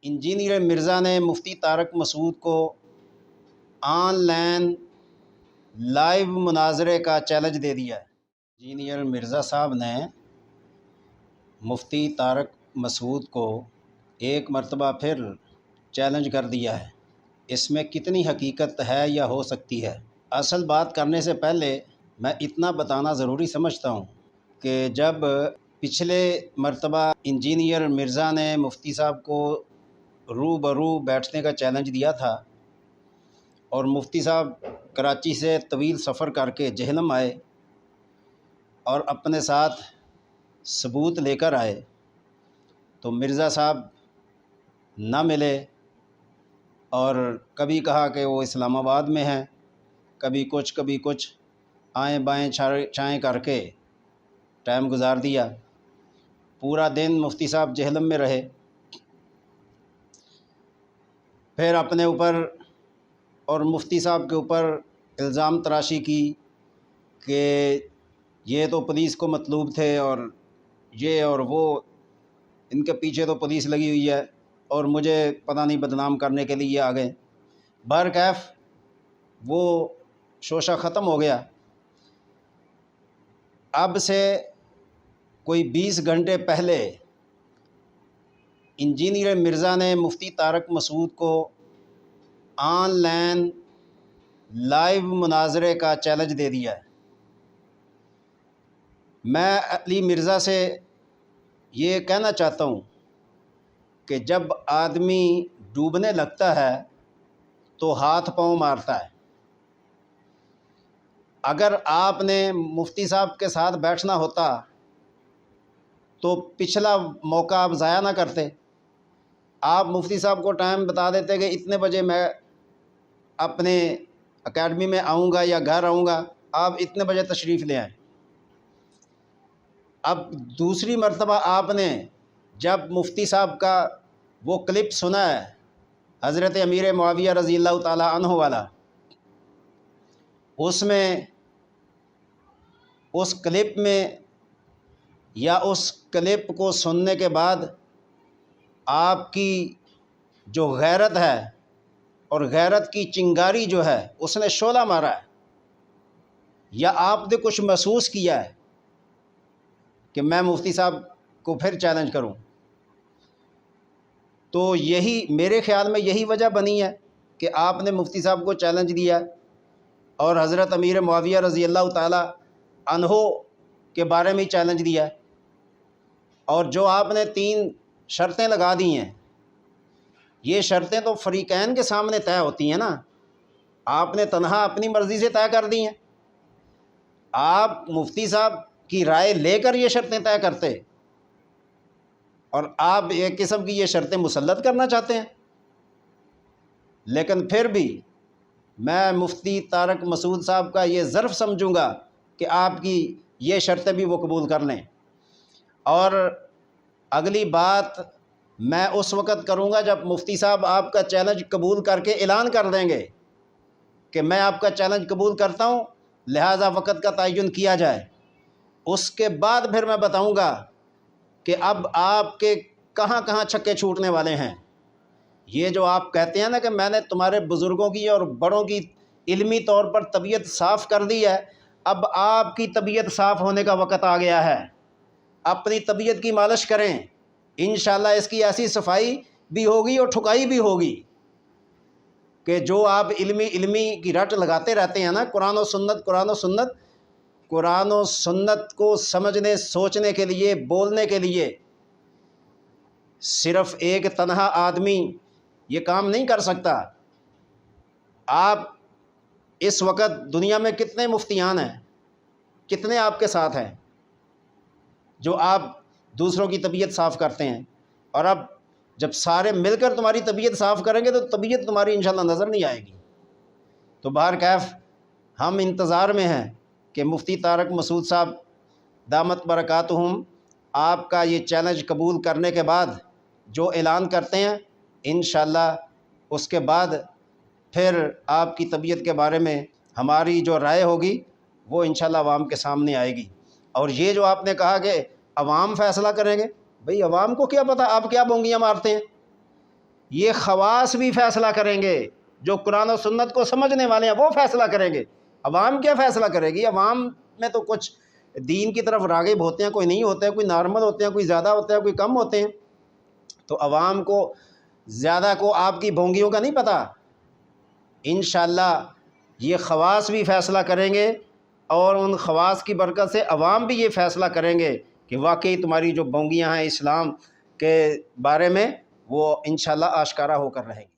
Engineer Mirza نے مفتی طارق مسعود کو on line live مناظرے کا چیلنج دے دیا ہے۔ انجینئر مرزا صاحب نے مفتی طارق مسعود کو ایک مرتبہ پھر چیلنج کر دیا ہے۔ اس میں کتنی حقیقت ہے یا ہو سکتی ہے؟ اصل بات کرنے سے پہلے میں اتنا بتانا ضروری سمجھتا ہوں کہ جب پچھلے مرتبہ انجینئر مرزا نے مفتی صاحب کو روبرو بیٹھنے کا چیلنج دیا تھا اور مفتی صاحب کراچی سے طویل سفر کر کے جہلم آئے اور اپنے ساتھ ثبوت لے کر آئے، تو مرزا صاحب نہ ملے اور کبھی کہا کہ وہ اسلام آباد میں ہیں، کبھی کچھ آئیں بائیں چائیں کر کے ٹائم گزار دیا۔ پورا دن مفتی صاحب جہلم میں رہے، پھر اپنے اوپر اور مفتی صاحب کے اوپر الزام تراشی کی کہ یہ تو پولیس کو مطلوب تھے اور یہ اور وہ، ان کے پیچھے تو پولیس لگی ہوئی ہے اور مجھے پتہ نہیں بدنام کرنے کے لیے آ گئے۔ بہرکیف وہ شوشہ ختم ہو گیا۔ اب سے کوئی 20 گھنٹے پہلے انجینئر مرزا نے مفتی طارق مسعود کو آن لائن لائیو مناظرے کا چیلنج دے دیا ہے۔ میں علی مرزا سے یہ کہنا چاہتا ہوں کہ جب آدمی ڈوبنے لگتا ہے تو ہاتھ پاؤں مارتا ہے۔ اگر آپ نے مفتی صاحب کے ساتھ بیٹھنا ہوتا تو پچھلا موقع آپ ضائع نہ کرتے۔ آپ مفتی صاحب کو ٹائم بتا دیتے کہ اتنے بجے میں اپنے اکیڈمی میں آؤں گا یا گھر آؤں گا، آپ اتنے بجے تشریف لے آئیں۔ اب دوسری مرتبہ آپ نے جب مفتی صاحب کا وہ کلپ سنا ہے حضرت امیر معاویہ رضی اللہ تعالیٰ عنہ والا، اس کلپ میں یا اس کلپ کو سننے کے بعد آپ کی جو غیرت ہے اور غیرت کی چنگاری جو ہے اس نے شعلہ مارا ہے، یا آپ نے کچھ محسوس کیا ہے کہ میں مفتی صاحب کو پھر چیلنج کروں، تو یہی میرے خیال میں یہی وجہ بنی ہے کہ آپ نے مفتی صاحب کو چیلنج دیا اور حضرت امیر معاویہ رضی اللہ تعالیٰ عنہ کے بارے میں چیلنج دیا ہے۔ اور جو آپ نے 3 شرطیں لگا دی ہیں، یہ شرطیں تو فریقین کے سامنے طے ہوتی ہیں نا، آپ نے تنہا اپنی مرضی سے طے کر دی ہیں۔ آپ مفتی صاحب کی رائے لے کر یہ شرطیں طے کرتے اور آپ ایک قسم کی یہ شرطیں مسلط کرنا چاہتے ہیں۔ لیکن پھر بھی میں مفتی طارق مسعود صاحب کا یہ ظرف سمجھوں گا کہ آپ کی یہ شرطیں بھی وہ قبول کر لیں۔ اور اگلی بات میں اس وقت کروں گا جب مفتی صاحب آپ کا چیلنج قبول کر کے اعلان کر دیں گے کہ میں آپ کا چیلنج قبول کرتا ہوں، لہٰذا وقت کا تعین کیا جائے۔ اس کے بعد پھر میں بتاؤں گا کہ اب آپ کے کہاں کہاں چھکے چھوٹنے والے ہیں۔ یہ جو آپ کہتے ہیں نا کہ میں نے تمہارے بزرگوں کی اور بڑوں کی علمی طور پر طبیعت صاف کر دی ہے، اب آپ کی طبیعت صاف ہونے کا وقت آ گیا ہے۔ اپنی طبیعت کی مالش کریں، انشاءاللہ اس کی ایسی صفائی بھی ہوگی اور ٹھکائی بھی ہوگی کہ جو آپ علمی کی رٹ لگاتے رہتے ہیں نا، قرآن و سنت کو سمجھنے سوچنے کے لیے، بولنے کے لیے صرف ایک تنہا آدمی یہ کام نہیں کر سکتا۔ آپ اس وقت دنیا میں کتنے مفتیان ہیں، کتنے آپ کے ساتھ ہیں جو آپ دوسروں کی طبیعت صاف کرتے ہیں، اور اب جب سارے مل کر تمہاری طبیعت صاف کریں گے تو طبیعت تمہاری انشاءاللہ نظر نہیں آئے گی۔ تو بہرکیف ہم انتظار میں ہیں کہ مفتی طارق مسعود صاحب دامت برکاتہم آپ کا یہ چیلنج قبول کرنے کے بعد جو اعلان کرتے ہیں، انشاءاللہ اس کے بعد پھر آپ کی طبیعت کے بارے میں ہماری جو رائے ہوگی وہ انشاءاللہ عوام کے سامنے آئے گی۔ اور یہ جو آپ نے کہا کہ عوام فیصلہ کریں گے، بھئی عوام کو کیا پتہ آپ کیا بونگیاں مارتے ہیں؟ یہ خواص بھی فیصلہ کریں گے، جو قرآن و سنت کو سمجھنے والے ہیں وہ فیصلہ کریں گے۔ عوام کیا فیصلہ کرے گی؟ عوام میں تو کچھ دین کی طرف راغب ہوتے ہیں، کوئی نہیں ہوتے ہیں، کوئی نارمل ہوتے ہیں، کوئی زیادہ ہوتے ہیں، کوئی کم ہوتے ہیں۔ تو عوام کو زیادہ کو آپ کی بھونگیوں کا نہیں پتہ۔ انشاءاللہ یہ خواص بھی فیصلہ کریں گے، اور ان خواص کی برکت سے عوام بھی یہ فیصلہ کریں گے کہ واقعی تمہاری جو بونگیاں ہیں اسلام کے بارے میں وہ انشاءاللہ آشکارا ہو کر رہیں گی۔